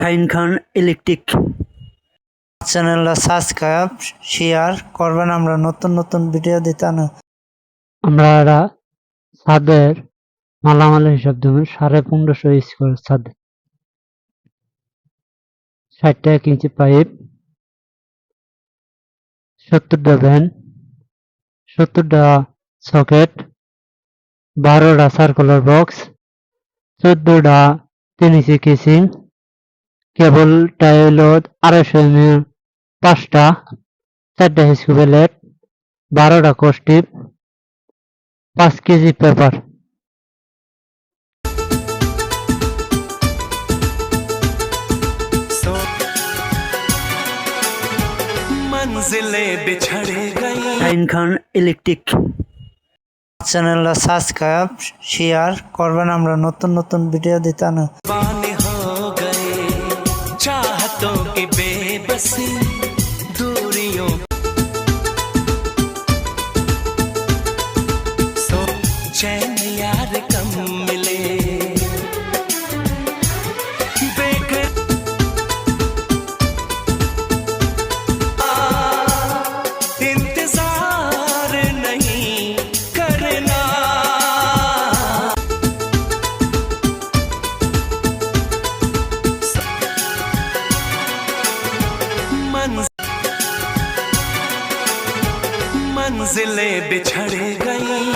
Shahin Khan electric চ্যানেলটা subscribe share করবেন। আমরা নতুন নতুন ভিডিও দিতে না আমরা ছাদের মালামালের হিসাব দেবেন 1550 স্কোয়ার ছাদ, 60 ইঞ্চি পাইপ, 70টা ভ্যান, 70টা সকেট, 12টা সার্কুলার বক্স, 14টা 3 ইঞ্চি কেসিং, কেবলটা হলো 250 mm 5টা, 4টা স্ক্রু প্লেট, 12টা কোস্টিপ, 5 KG paper. Shahin Khan electric চ্যানেলটা সাবস্ক্রাইব শেয়ার করবেন। আমরা নতুন নতুন ভিডিও দিতে না चाहतों की बेबसी दूरियों सो चैन यार कम मिले इंतजार नहीं करना मंजिलें बिछड़ गई